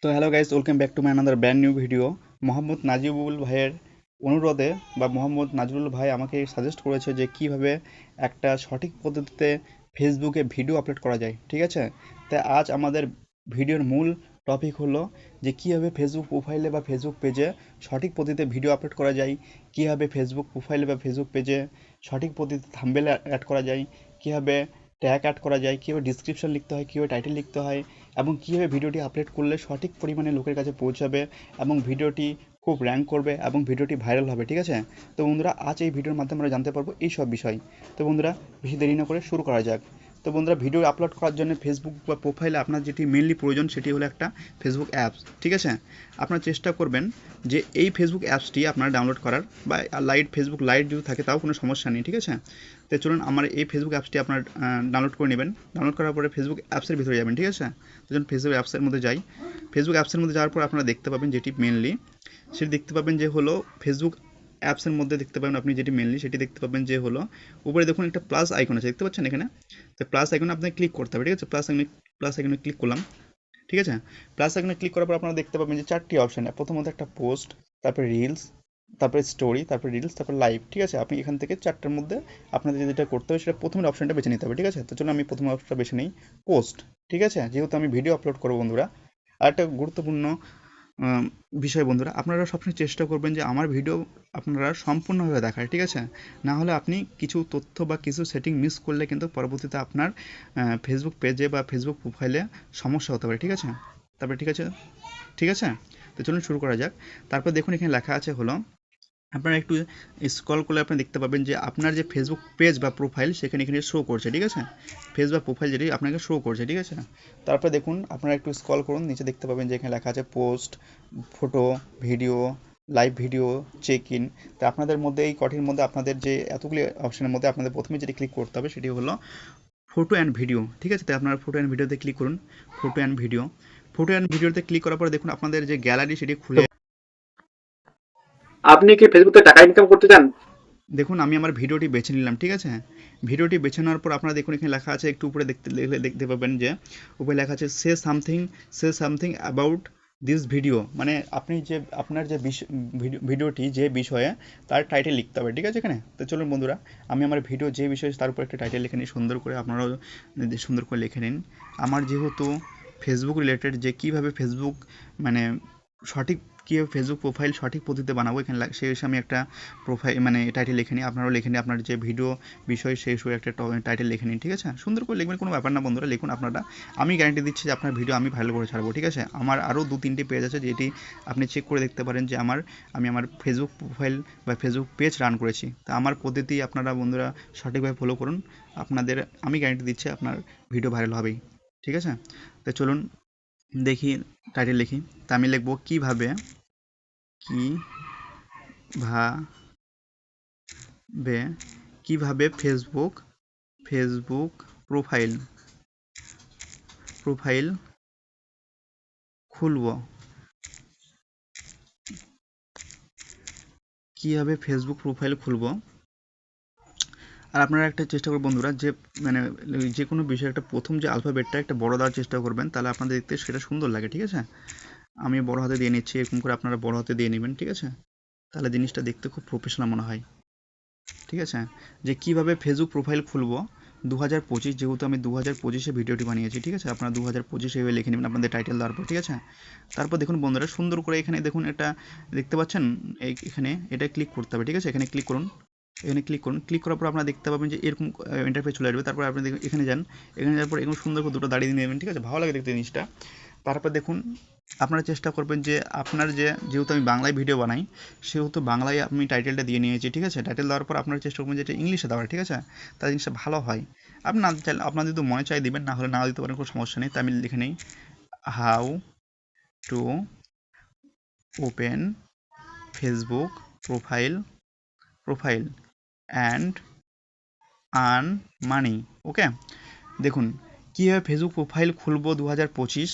তো hello guys, welcome back to my another brand new video. Mohammad Najibul ভাইয়ের অনুরোধে বা মোহাম্মদ নাজিবুল ভাই আমাকে সাজেস্ট করেছে যে কিভাবে একটা সঠিক পদ্ধতিতে ফেসবুকে ভিডিও আপলোড করা যায়, ঠিক আছে? তাই আজ আমাদের ভিডিওর মূল টপিক হলো যে কিভাবে ফেসবুক প্রোফাইলে বা ফেসবুক পেজে সঠিক পদ্ধতিতে ভিডিও আপলোড করা যায়, কিভাবে ফেসবুক প্রোফাইলে বা ফেসবুক পেজে সঠিক পদ্ধতিতে থাম্বনেল অ্যাড করা যায়, কিভাবে ট্যাগ অ্যাড করা যায়, কিভাবে ডিসক্রিপশন লিখতে হয়, কিভাবে টাইটেল লিখতে হয়, এবং কীভাবে ভিডিওটি আপলোড করলে সঠিক পরিমাণে লোকের কাছে পৌঁছাবে এবং ভিডিওটি খুব র্যাঙ্ক করবে এবং ভিডিওটি ভাইরাল হবে, ঠিক আছে? তো বন্ধুরা, আজ এই ভিডিওর মাধ্যমে আমরা জানতে পারবো এই সব বিষয়। তো বন্ধুরা, বেশি দেরি না করে শুরু করা যাক। তো বন্ধুরা, ভিডিও আপলোড করার জন্য ফেসবুক বা প্রোফাইলে আপনার যেটি মেনলি প্রয়োজন সেটি হলো একটা ফেসবুক অ্যাপস, ঠিক আছে? আপনারা চেষ্টা করবেন যে এই ফেসবুক অ্যাপসটি আপনারা ডাউনলোড করার, বা ফেসবুক লাইট যদি থাকে তাও কোনো সমস্যা নেই, ঠিক আছে? তো চলুন আমার এই ফেসবুক অ্যাপসটি আপনার ডাউনলোড করে নেবেন। ডাউনলোড করার পরে ফেসবুক অ্যাপসের ভিতরে যাবেন, ঠিক আছে? তো যখন ফেসবুক অ্যাপসের মধ্যে যাই, ফেসবুক অ্যাপসের মধ্যে যাওয়ার পর আপনারা দেখতে পাবেন যেটি মেনলি, সেটি দেখতে পাবেন যে হলো ফেসবুক অ্যাপসের মধ্যে দেখতে পাবেন আপনি যেটি মেনলি, সেটি দেখতে পাবেন যে হলো উপরে দেখুন একটা প্লাস আইকন আছে, দেখতে পাচ্ছেন এখানে? তো প্লাস আইকনে আপনাকে ক্লিক করতে হবে, ঠিক আছে? প্লাস আইকনে ক্লিক করলাম, ঠিক আছে? প্লাস আইকনে ক্লিক করার পর আপনারা দেখতে পাবেন যে চারটি অপশন। প্রথমত একটা পোস্ট, তারপরে রিলস, তারপরে স্টোরি, তারপরে রিলস, তারপরে লাইভ, ঠিক আছে? আপনি এখান থেকে চারটার মধ্যে আপনাদের যেটা করতে হবে সেটা প্রথমের অপশনটা বেছে নিতে হবে, ঠিক আছে? তো চলুন আমি প্রথম অপশনটা বেছে নিই, পোস্ট, ঠিক আছে? যেহেতু আমি ভিডিও আপলোড করবো বন্ধুরা। আর একটা গুরুত্বপূর্ণ আম, বিষয় বন্ধুরা, আপনারা সবসময় চেষ্টা করবেন যে আমার ভিডিও আপনারা সম্পূর্ণভাবে দেখায়, ঠিক আছে? না হলে আপনি কিছু তথ্য বা কিছু সেটিং মিস করলে কিন্তু পরবর্তীতে আপনার ফেসবুক পেজে বা ফেসবুক প্রোফাইলে সমস্যা হতে পারে, ঠিক আছে? তারপরে ঠিক আছে, ঠিক আছে? তো চলুন শুরু করা যাক। তারপর দেখুন এখানে লেখা আছে হলো, আপনারা একটু স্ক্রল করলে আপনি দেখতে পাবেন যে আপনার যে ফেসবুক পেজ বা প্রোফাইল সেখানে এখানে শো করছে, ঠিক আছে? পেজ বা প্রোফাইল যেটি আপনাকে শো করছে, ঠিক আছে? তারপরে দেখুন আপনারা একটু স্ক্রল করুন, নিচে দেখতে পাবেন যে এখানে লেখা আছে post, photo, video, live video, check in. তো আপনাদের মধ্যে এই কটির মধ্যে আপনাদের যে এতগুলি অপশনের মধ্যে আপনাদের প্রথমে যেটি ক্লিক করতে হবে সেটি হলো ফটো অ্যান্ড ভিডিও, ঠিক আছে? তাই আপনারা ফটো অ্যান্ড ভিডিওতে ক্লিক করুন। Photo and video, photo and ভিডিওতে ক্লিক করার পরে দেখুন আপনাদের যে গ্যালারি সেটি খুলে। আপনি কি ফেসবুক থেকে টাকা ইনকাম করতে চান? দেখুন আমি আমার ভিডিওটি বেছে নিলাম, ঠিক আছে? ভিডিওটি বেছে নেওয়ার পর আপনারা দেখুন এখানে লেখা আছে, একটু উপরে দেখতে পাবেন যে উপরে লেখা আছে say something about this video, মানে আপনি যে আপনার যে ভিডিওটি যে বিষয়ে তার টাইটেল লিখতে হবে, ঠিক আছে এখানে? তো চলুন বন্ধুরা, আমি আমার ভিডিও যে বিষয়ে তার উপর একটা টাইটেল লিখে নিই সুন্দর করে, আপনারাও সুন্দর করে লিখে নিন। আমার যেহেতু ফেসবুক রিলেটেড, যে কীভাবে ফেসবুক মানে সঠিক কীভাবে ফেসবুক প্রোফাইল সঠিক পদ্ধতিতে বানাবো, এখানে সেই হিসেবে আমি একটা প্রোফাইল মানে টাইটেল লিখে নিই। আপনারাও লিখে নিন আপনার যে ভিডিও বিষয় সেই হিসেবে একটা টাইটেল লিখে নিন, ঠিক আছে? সুন্দর করে লিখবেন, কোনো ব্যাপার না বন্ধুরা, লিখুন আপনারা। আমি গ্যারান্টি দিচ্ছি যে আপনার ভিডিও আমি ভালো করে ছাড়বো, ঠিক আছে? আমার আরও 2-3টি পেজ আছে যেটি আপনি চেক করে দেখতে পারেন যে আমি আমার ফেসবুক প্রোফাইল বা ফেসবুক পেজ রান করেছি। তা আমার পদ্ধতি আপনারা বন্ধুরা সঠিকভাবে ফলো করুন, আপনাদের আমি গ্যারান্টি দিচ্ছি আপনার ভিডিও ভাইরাল হবেই, ঠিক আছে? তো চলুন দেখি, টাইটেল লিখি। তা আমি লিখবো কিভাবে কিভাবে ফেসবুক প্রোফাইল খুলবো, কিভাবে ফেসবুক প্রোফাইল খুলবো। আর আপনারা একটা চেষ্টা করবেন বন্ধুরা যে মানে যে কোনো বিষয়ে একটা প্রথম যে আলফাবেটটা একটা বড় দেওয়ার চেষ্টা করবেন, তাহলে আপনাদের দেখতে সেটা সুন্দর লাগে, ঠিক আছে? আমি বড় হাতে দিয়ে নিচ্ছি, এরকম করে আপনারা বড় হাতে দিয়ে নেবেন, ঠিক আছে? তাহলে জিনিসটা দেখতে খুব প্রফেশনাল মনে হয়, ঠিক আছে? যে কিভাবে ফেসবুক প্রোফাইল খুলবো 2025, যেহেতু আমি 2025-এ ভিডিওটি বানিয়েছি, ঠিক আছে? আপনারা 2025 এভাবে লিখে নেবেন আপনাদের টাইটেল দেওয়ার পর, ঠিক আছে? তারপর দেখুন বন্ধুরা সুন্দর করে এখানে দেখুন এটা দেখতে পাচ্ছেন, এখানে এটা ক্লিক করতে হবে, ঠিক আছে? এখানে ক্লিক করুন, ক্লিক করার পর আপনারা দেখতে পাবেন যে এরকম ইন্টারফেস চলে আসবে। তারপর আপনি দেখুন এখানে যান, এখানে যাওয়ার পর এরকম সুন্দর করে দুটো দাঁড়িয়ে নেবেন, ঠিক আছে? ভালো লাগে দেখতে জিনিসটা। তারপর দেখুন আপনারা চেষ্টা করবেন যে আপনার যেহেতু আমি বাংলায় ভিডিও বানাই, সেহেতু বাংলায় আমি টাইটেলটা দিয়ে নিয়েছি, ঠিক আছে? টাইটেল দেওয়ার পর আপনারা চেষ্টা করবেন যে এটা ইংলিশে দেওয়ার, ঠিক আছে? তাহলে জিনিসটা ভালো হয়। আপনি না চাইলে আপনার যদি মনে চাই দিবেন, না হলে নাও দিতে পারেন, কোনো সমস্যা নেই। তাই আমি লিখে নিই, how to open Facebook profile profile and earn money, okay? দেখুন কীভাবে ফেসবুক প্রোফাইল খুলবো 2025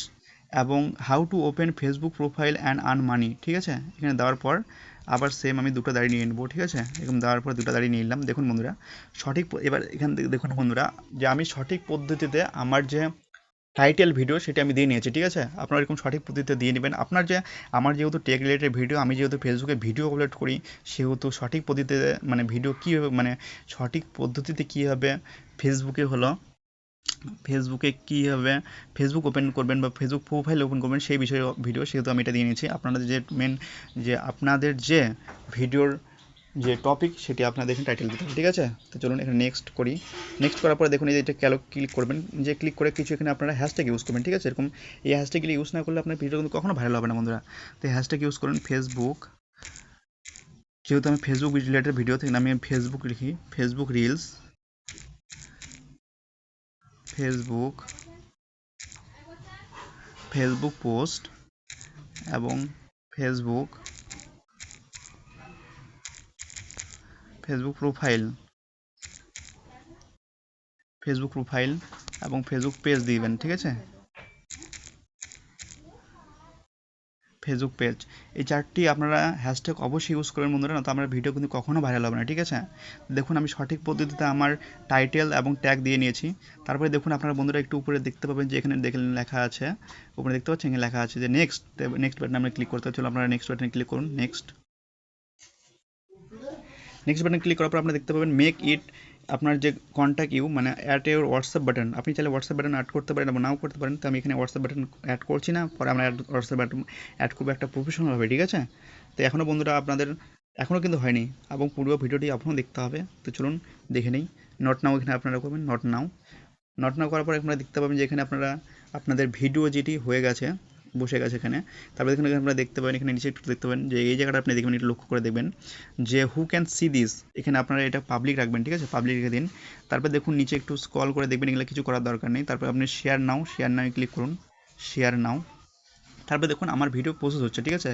এবং how to open Facebook profile and earn money, ঠিক আছে? এখানে দেওয়ার পর আবার সেম আমি দুটো দাঁড়িয়ে নিয়ে নেবো, ঠিক আছে? এরকম দেওয়ার পর দুটো দাঁড়িয়ে নিয়ে নিলাম। দেখুন বন্ধুরা এবার এখান থেকে দেখুন বন্ধুরা যে আমি সঠিক পদ্ধতিতে আমার যে টাইটেল ভিডিও সেটা আমি দিয়ে নিয়েছি, ঠিক আছে? আপনারা এরকম সঠিক পদ্ধতিতে দিয়ে নেবেন। আপনার যে আমার যেহেতু টেক রিলেটেড ভিডিও, আমি যেহেতু ফেসবুকে ভিডিও আপলোড করি, সেহেতু সঠিক পদ্ধতিতে মানে ভিডিও কীভাবে মানে সঠিক পদ্ধতিতে কীভাবে ফেসবুকে হলো ফেসবুকে কীভাবে ফেসবুক ওপেন করবেন বা ফেসবুক প্রোফাইল ওপেন করবেন সেই বিষয়ে ভিডিও, সেহেতু আমি এটা দিয়ে নিয়েছি। আপনাদের যে মেন যে আপনাদের যে ভিডিওর যে টপিক সেটি আপনারা দেখুন টাইটেল দিতে হবে, ঠিক আছে? তো চলুন এখানে নেক্সট করি। নেক্সট করার পরে দেখুন এই যে এটা ক্লিক করবেন, যে ক্লিক করে কিছু এখানে আপনারা হ্যাশট্যাগ ইউজ করবেন, ঠিক আছে? এরকম এই হ্যাশট্যাগুলি ইউজ না করলে আপনার ভিডিও কিন্তু কখনো ভাইরাল হবে না বন্ধুরা। তো হ্যাশট্যাগ ইউজ করুন ফেসবুক, যেহেতু আমি ফেসবুক রিলেটেড ভিডিও থেকে আমি ফেসবুক লিখি, Facebook reels, Facebook Facebook post এবং Facebook Facebook profile Facebook profile এবং ফেসবুক পেজ দিবেন, ঠিক আছে? ফেসবুক পেজ, এই চারটি আপনারা হ্যাশট্যাগ অবশ্যই ইউজ করবেন বন্ধুরা, না তো আমার ভিডিও কিন্তু কখনো ভাইরাল হবে না, ঠিক আছে? দেখুন আমি সঠিক পদ্ধতিতে আমার টাইটেল এবং ট্যাগ দিয়ে নিয়েছি। তারপরে দেখুন আপনারা বন্ধুরা একটু উপরে দেখতে পাবেন যে এখানে দেখেন লেখা আছে, উপরে দেখতে পাচ্ছেন এখানে লেখা আছে যে নেক্সট, নেক্সট বাটনে আমরা ক্লিক করতে হচ্ছে। আপনারা নেক্সট বাটনে ক্লিক করুন। নেক্সট বাটনে ক্লিক করার পর আপনারা দেখতে পাবেন মেক ইট আপনার যে কন্ট্যাক্ট ইউ মানে অ্যাড ইউর হোয়াটসঅ্যাপ বাটন, আপনি চাইলে হোয়াটসঅ্যাপ বাটন অ্যাড করতে পারেন বা নাও করতে পারেন। তো আমি এখানে হোয়াটসঅ্যাপ বাটন অ্যাড করছি না, পরে আমরা হোয়াটসঅ্যাপ বাটন অ্যাড করবো একটা প্রফেশনালভাবে, ঠিক আছে? তো এখনও বন্ধুরা আপনাদের এখনও কিন্তু হয়নি এবং পুরো ভিডিওটি আপনারও দেখতে হবে। তো চলুন দেখে নিই। নট নাও এখানে আপনারা করবেন, নট নাও। নট নাও করার পর আপনারা দেখতে পাবেন যে এখানে আপনারা আপনাদের ভিডিও যেটি হয়ে গেছে বসে গেছে এখানে। তারপরে এখানে আপনারা দেখতে পাবেন, এখানে নিচে একটু দেখতে পাবেন যে এই জায়গাটা আপনি দেখবেন, একটু লক্ষ্য করে দেখবেন যে হু ক্যান সি দিস, এখানে আপনারা এটা পাবলিক রাখবেন, ঠিক আছে? পাবলিক রেখে দিন। তারপর দেখুন নিচে একটু স্ক্রল করে দেখবেন, এগুলো কিছু করার দরকার নেই। তারপর আপনি শেয়ার নাও ক্লিক করুন, শেয়ার নাও। তারপর দেখুন আমার ভিডিও প্রসেস হচ্ছে, ঠিক আছে?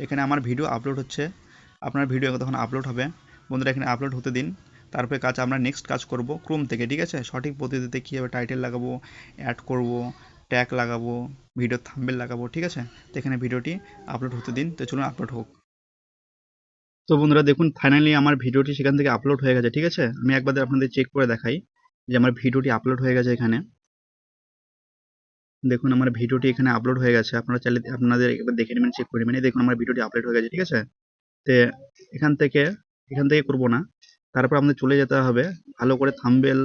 এখানে আমার ভিডিও আপলোড হচ্ছে, আপনার ভিডিও তখন আপলোড হবে বন্ধুরা, এখানে আপলোড হতে দিন। তারপরে আমরা নেক্সট কাজ করব ক্রোম থেকে, ঠিক আছে? সঠিক পদ্ধতিতে কীভাবে টাইটেল লাগাবো, অ্যাড করব, ট্যাগ লাগাবো, ভিডিও থাম্বনেল লাগাবো, ঠিক আছে? তো এখানে ভিডিওটি আপলোড হতে দিন। তো চলুন আপলোড হোক। তো বন্ধুরা দেখুন ফাইনালি আমার ভিডিওটি সেখান থেকে আপলোড হয়ে গেছে, ঠিক আছে? আমি একবার আপনাদের চেক করে দেখাই যে আমার ভিডিওটি আপলোড হয়ে গেছে এখানে। দেখুন আমার ভিডিওটি এখানে আপলোড হয়ে গেছে, আপনারা চাইলে আপনাদের একবার দেখে নেবেন, চেক করে নেবেন। এই দেখুন আমার ভিডিওটি আপলোড হয়ে গেছে, ঠিক আছে? তো এখান থেকে করব না, তারপর আমাদের চলে যেতে হবে ভালো করে থাম্বনেল,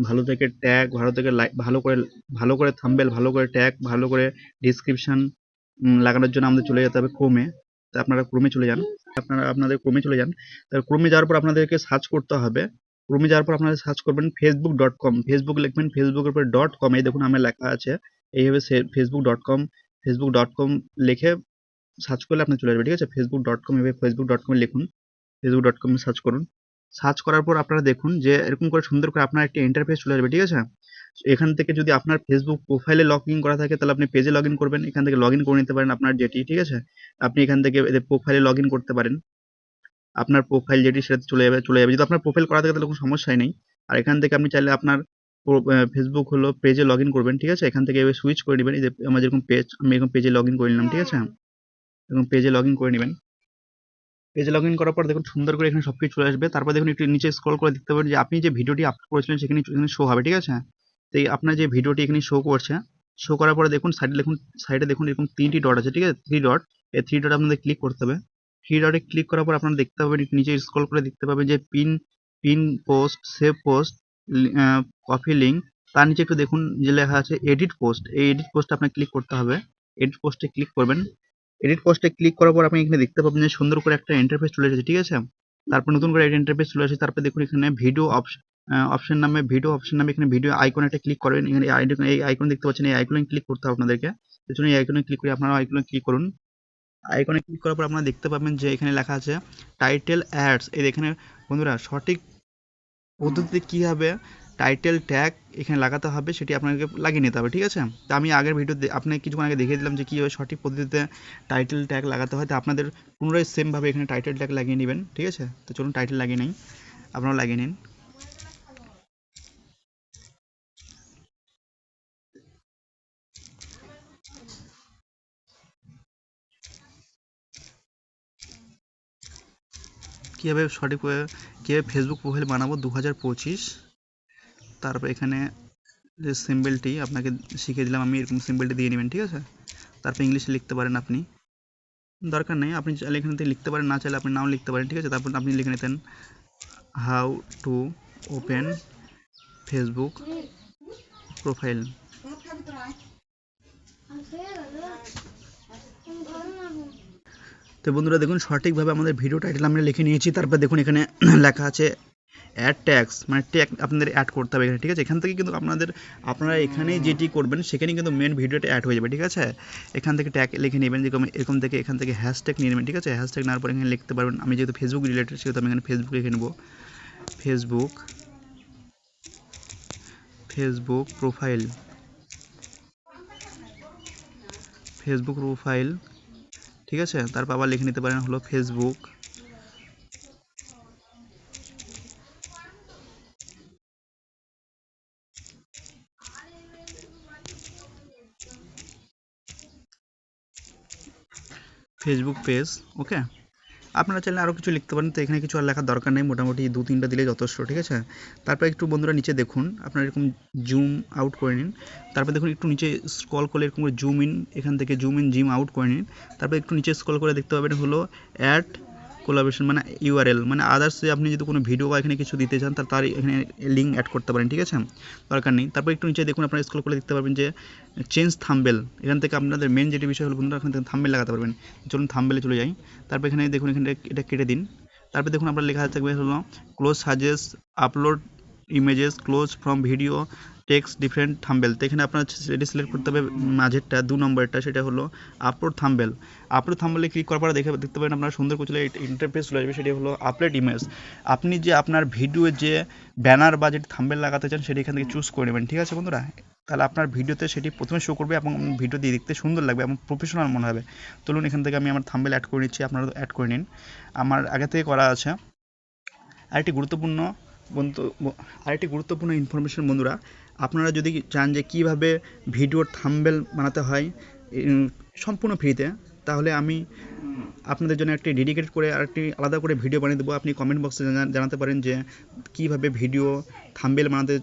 ভালো থেকে ট্যাগ, ভালো থেকে লাইক, ভালো করে থাম্বনেল, ভালো করে ট্যাগ, ভালো করে ডেসক্রিপশন লাগানোর জন্য আমাদের চলে যেতে হবে ক্রোমে। তো আপনারা ক্রোমে চলে যান, আপনাদের ক্রোমে চলে যান। তারপর ক্রোমে যাওয়ার পর আপনাদেরকে সার্চ করতে হবে। ক্রোমে যাওয়ার পর আপনারা সার্চ করবেন facebook.com, ফেসবুক লিখবেন, ফেসবুকের উপরে .com, এই দেখুন আমার লেখা আছে এইভাবে facebook.com লিখে সার্চ করলে আপনার চলে যাবে, ঠিক আছে? facebook.com, এভাবে facebook.com লিখুন, facebook.com সার্চ করুন। সার্চ করার পর আপনারা দেখুন যে এরকম করে সুন্দর করে আপনার একটা ইন্টারফেস চলে আসবে, ঠিক আছে? এখান থেকে যদি আপনার ফেসবুক প্রোফাইলে লগ ইন করা থাকে তাহলে আপনি পেজে লগ ইন করবেন, এখান থেকে লগ ইন করে নিতে পারেন আপনার যেটি, ঠিক আছে? আপনি এখান থেকে প্রোফাইলে লগ ইন করতে পারেন, আপনার প্রোফাইল যেটি সেটাতে চলে যাবে। যদি আপনার প্রোফাইল করা থাকে তাহলে কোনো সমস্যাই নেই। আর এখান থেকে আপনি চাইলে আপনার ফেসবুক হলো পেজে লগ ইন করবেন, ঠিক আছে? এখান থেকে এবার সুইচ করে নেবেন, এই যে আমার যেরকম পেজ, আমি এরকম পেজে লগ ইন করে নিলাম, ঠিক আছে? এবং পেজে লগ ইন করে নেবেন। পেজে লগ ইন করার পর দেখুন সুন্দর করে এখানে সবকিছু চলে আসবে। তারপর দেখুন একটু নিচে স্ক্রল করে দেখতে পাবেন যে আপনি যে ভিডিওটি আপলোড করেছিলেন সেখানে এখানে শো হবে, ঠিক আছে? তো এই আপনার যে ভিডিওটি এখানে শো করছে, শো করার পরে দেখুন সাইডে দেখুন এরকম 3টি ডট আছে, ঠিক আছে? 3 ডট, এই 3 ডট আপনাদের ক্লিক করতে হবে। 3 ডটে ক্লিক করার পর আপনারা দেখতে পাবেন, একটু নিচে স্ক্রল করে দেখতে পাবেন যে pin post, save post, copy link, তার নিচে একটু দেখুন যে লেখা আছে এডিট পোস্ট, এই এডিট পোস্টে আপনার ক্লিক করতে হবে। এডিট পোস্টে ক্লিক করবেন। এডিট পোস্টে ক্লিক করার পর আপনি এখানে দেখতে পাবেন যে সুন্দর করে একটা ইন্টারফেস চলে এসেছে, ঠিক আছে? তারপর নতুন করে একটা ইন্টারফেস চলে আসে। তারপর দেখুন এখানে ভিডিও অপশন নামে এখানে ভিডিও আইকন একটা ক্লিক করবেন। এখানে এই আইকন দেখতে পাচ্ছেন, এই আইকনে ক্লিক করতে হবে আপনাদেরকে। এর জন্য এই আইকনে ক্লিক করে আপনারা আইকনে ক্লিক করুন। আইকনে ক্লিক করার পর আপনারা দেখতে পাবেন যে এখানে লেখা আছে টাইটেল অ্যাডস। এই এখানে বন্ধুরা সঠিক পদ্ধতিতে কীভাবে টাইটেল ট্যাগ এখানে লাগাতে হবে সেটি আপনাকে লাগিয়ে নিতে হবে, ঠিক আছে? তো আমি আগের ভিডিওতে আপনাকে কিছুক্ষণ আগে দেখিয়ে দিলাম যে কীভাবে সঠিক পদ্ধতিতে টাইটেল ট্যাগ লাগাতে হয়। তো আপনাদের পুনরায় সেমভাবে এখানে টাইটেল ট্যাগ লাগিয়ে নেবেন, ঠিক আছে? তো চলুন টাইটেল লাগিয়ে নিই, আপনারাও লাগিয়ে নিন। কীভাবে সঠিকভাবে কীভাবে ফেসবুক প্রোফাইল বানাবো 2025, তারপর এখানে যে সিম্বলটি আপনাকে শিখিয়ে দিলাম আমি, এরকম সিম্বলটি দিয়ে নেবেন, ঠিক আছে। তারপর ইংলিশে লিখতে পারেন আপনি, দরকার নেই আপনি চাইলে এখান থেকে লিখতে পারেন, না চাইলে আপনি নাও লিখতে পারেন, ঠিক আছে। তারপর আপনি লিখে নিতেন how to open Facebook profile. তো বন্ধুরা দেখুন সঠিকভাবে আমাদের ভিডিও টাইটেল আমরা লিখে নিয়েছি। তারপর দেখুন এখানে লেখা আছে অ্যাড ট্যাক্স, মানে ট্যাগ আপনাদের অ্যাড করতে হবে এখানে, ঠিক আছে। এখান থেকে কিন্তু আপনারা এখানে যেটি করবেন সেখানেই কিন্তু মেন ভিডিওটা অ্যাড হয়ে যাবে, ঠিক আছে। এখান থেকে ট্যাগ লিখে নেবেন, যেরকম এরকম থেকে এখান থেকে হ্যাশট্যাগ নিয়ে নেবেন, ঠিক আছে। হ্যাশট্যাগ নেওয়ার পর এখানে লিখতে পারবেন, আমি যেহেতু ফেসবুক রিলেটেড সেহেতু আমি এখানে ফেসবুক লিখে নেব, ফেসবুক প্রোফাইল, ঠিক আছে। তারপর আবার লিখে নিতে পারেন হলো ফেসবুক পেজ, ওকে। আপনারা চাইলে আরও কিছু লিখতে পারেন, তো এখানে কিছু আর লেখার দরকার নেই, মোটামুটি 2-3টা দিলে যথেষ্ট, ঠিক আছে। তারপর একটু বন্ধুরা নিচে দেখুন, আপনারা এরকম জুম আউট করে নিন। তারপর দেখুন একটু নিচে স্ক্রল করলে এরকম করে জুম ইন, এখান থেকে জুম ইন জিম আউট করে নিন। তারপর একটু নিচে স্ক্রল করে দেখতে পাবেন হলো অ্যাড কোলাবোরেশন, মানে ইউআরএল, মানে আদার্স আপনি যদি কোনো ভিডিও বা এখানে কিছু দিতে চান তার এখানে লিঙ্ক অ্যাড করতে পারেন, ঠিক আছে, দরকার নেই। তারপর একটু নিচে দেখুন, আপনারা স্ক্রল করে দেখতে পাবেন যে চেঞ্জ থাম্বনেল, এখান থেকে আপনাদের মেন যেটি বিষয় হলো বন্ধুরা এখান থেকে থাম্বনেল লাগাতে পারবেন। চলুন থাম্বনেলে চলে যাই। তারপর এখানে দেখুন এখানে এটা কেটে দিন। তারপর দেখুন আপনার লেখা থাকবে হলো close suggest upload images close from video text different thumbnail. তো এখানে আপনার সেটি সিলেক্ট করতে হবে মাঝেরটা 2 নম্বরটা, সেটা হলো আপলোড থাম্বনেলে ক্লিক করার পর দেখতে পাবেন আপনার সুন্দর করে ইন্টারফেস চলে আসবে, সেটি হলো আপলোড ইমেজ। আপনি যে আপনার ভিডিও যে ব্যানার বা যেটি থাম্বনেল লাগাতে চান সেটি এখান থেকে চুজ করে নেবেন, ঠিক আছে বন্ধুরা। তাহলে আপনার ভিডিওতে সেটি প্রথমে শো করবে এবং ভিডিও দিয়ে দেখতে সুন্দর লাগবে এবং প্রফেশনাল মনে হবে। চলুন এখান থেকে আমি আমার থাম্বনেল অ্যাড করে নিচ্ছি, আপনারা অ্যাড করে নিন, আমার আগে থেকে করা আছে। আরেকটি গুরুত্বপূর্ণ ইনফরমেশন বন্ধুরা, আপনারা যদি চান যে কীভাবে ভিডিওর থাম্বনেল বানাতে হয় সম্পূর্ণ ফ্রিতে, তাহলে আমি আপনাদের জন্য একটি ডেডিকেটেড করে আরেকটি আলাদা করে ভিডিও বানিয়ে দেবো। আপনি কমেন্ট বক্সে জানাতে পারেন যে কীভাবে ভিডিও থাম্বনেল বানাতে।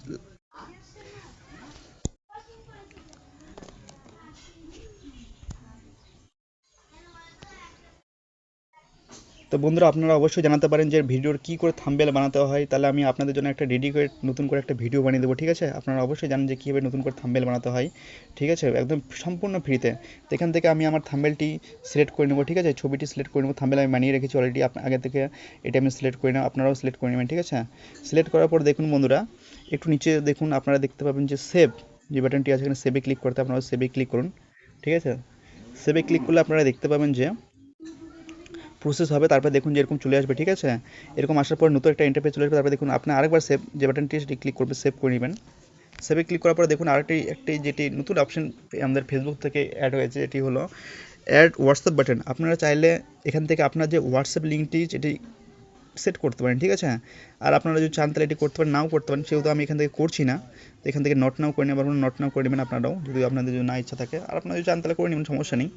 তো বন্ধুরা আপনারা অবশ্যই জানাতে পারেন যে ভিডিওর কী করে থাম্বনেল বানাতে হয়, তাহলে আমি আপনাদের জন্য একটা ডেডিকেটেড নতুন করে একটা ভিডিও বানিয়ে দেবো, ঠিক আছে। আপনারা অবশ্যই জানেন যে কীভাবে নতুন করে থাম্বনেল বানাতে হয়, ঠিক আছে, একদম সম্পূর্ণ ফ্রিতে। তো এখান থেকে আমি আমার থাম্বনেলটি সিলেক্ট করে নেবো, ঠিক আছে, ছবিটি সিলেক্ট করে নেবো, থাম্বনেল আমি বানিয়ে রেখেছি অলরেডি আগে থেকে, এটা আমি সিলেক্ট করে নেব, আপনারাও সিলেক্ট করে নেবেন, ঠিক আছে। সিলেক্ট করার পর দেখুন বন্ধুরা একটু নিচে দেখুন, আপনারা দেখতে পাবেন যে সেভ যে বাটনটি আছে, এখানে সেভে ক্লিক করতে, আপনারা সেভে ক্লিক করুন, ঠিক আছে। সেভে ক্লিক করলে আপনারা দেখতে পাবেন যে প্রসেস হবে, তারপরে দেখুন যে এরকম চলে আসবে, ঠিক আছে। এরকম আসার পর নতুন একটা ইন্টারফেস চলে আসবে। তারপরে দেখুন আপনি আরেকবার সেভ যে বাটনটি সেটি ক্লিক করবে, সেভ করে নেবেন। সেভে ক্লিক করার পরে দেখুন একটি যেটি নতুন অপশন আমাদের ফেসবুক থেকে অ্যাড হয়েছে, এটি হলো অ্যাড হোয়াটসঅ্যাপ বাটন। আপনারা চাইলে এখান থেকে আপনার যে হোয়াটসঅ্যাপ লিঙ্কটি যেটি সেট করতে পারেন, ঠিক আছে। আর আপনারা যদি চান তাহলে এটি করতে পারেন, নাও করতে পারেন, সেহেতু আমি এখান থেকে করছি না। তো এখান থেকে নট নাও করে নেবেন, নট নাও করে নেবেন আপনারাও, যদি আপনাদের যদি না ইচ্ছা থাকে। আর আপনারা যদি চান তাহলে করে নেবেন, সমস্যা নেই।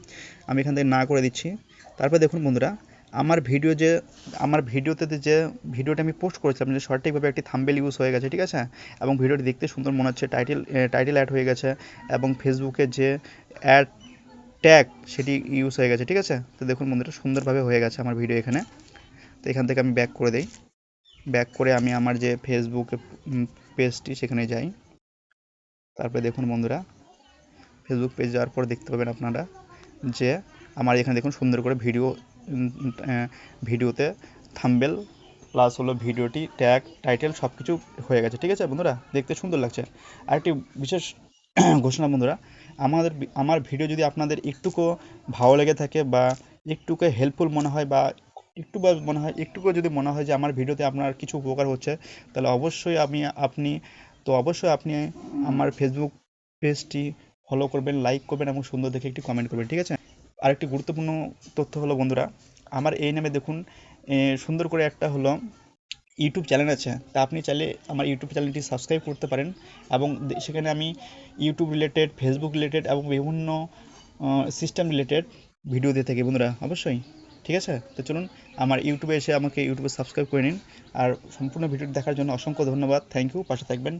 আমি এখান থেকে না করে দিচ্ছি। তারপরে দেখুন বন্ধুরা আমার ভিডিওতে যে ভিডিওটা আমি পোস্ট করেছিলাম যে সঠিকভাবে একটি থাম্বনেল ইউজ হয়ে গেছে, ঠিক আছে, এবং ভিডিওটি দেখতে সুন্দর মনে হচ্ছে, টাইটেল অ্যাড হয়ে গেছে এবং ফেসবুকে যে অ্যাড ট্যাগ সেটি ইউজ হয়ে গেছে, ঠিক আছে। তো দেখুন বন্ধুরা সুন্দরভাবে হয়ে গেছে আমার ভিডিও এখানে। তো এখান থেকে আমি ব্যাক করে দিই, ব্যাক করে আমি আমার যে ফেসবুকে পেজটি সেখানে যাই। তারপরে দেখুন বন্ধুরা ফেসবুক পেজ যাওয়ার পর দেখতে পাবেন আপনারা যে আমার এখানে দেখুন সুন্দর করে ভিডিওতে থাম্বনেল প্লাস হলো ভিডিওটি ট্যাগ টাইটেল সব কিছু হয়ে গেছে, ঠিক আছে বন্ধুরা, দেখতে সুন্দর লাগছে। আরেকটি বিশেষ ঘোষণা বন্ধুরা, আমার ভিডিও যদি আপনাদের একটুকু ভালো লেগে থাকে বা একটুকু হেল্পফুল মনে হয় বা একটুকু যদি মনে হয় যে আমার ভিডিওতে আপনার কিছু উপকার হচ্ছে, তাহলে অবশ্যই আপনি আমার ফেসবুক পেজটি ফলো করবেন, লাইক করবেন এবং সুন্দর দেখে একটি কমেন্ট করবেন, ঠিক আছে। আরেকটি গুরুত্বপূর্ণ তথ্য হলো বন্ধুরা, আমার এই নামে দেখুন সুন্দর করে একটা হলো ইউটিউব চ্যানেল আছে। তা আপনি চাইলে আমার ইউটিউব চ্যানেলটি সাবস্ক্রাইব করতে পারেন এবং সেখানে আমি ইউটিউব রিলেটেড, ফেসবুক রিলেটেড এবং বিভিন্ন সিস্টেম রিলেটেড ভিডিও দিয়ে থাকি বন্ধুরা, অবশ্যই, ঠিক আছে। তো চলুন আমার ইউটিউবে এসে আমাকে ইউটিউবে সাবস্ক্রাইব করে নিন। আর সম্পূর্ণ ভিডিওটি দেখার জন্য অসংখ্য ধন্যবাদ, থ্যাংক ইউ, পাশে থাকবেন।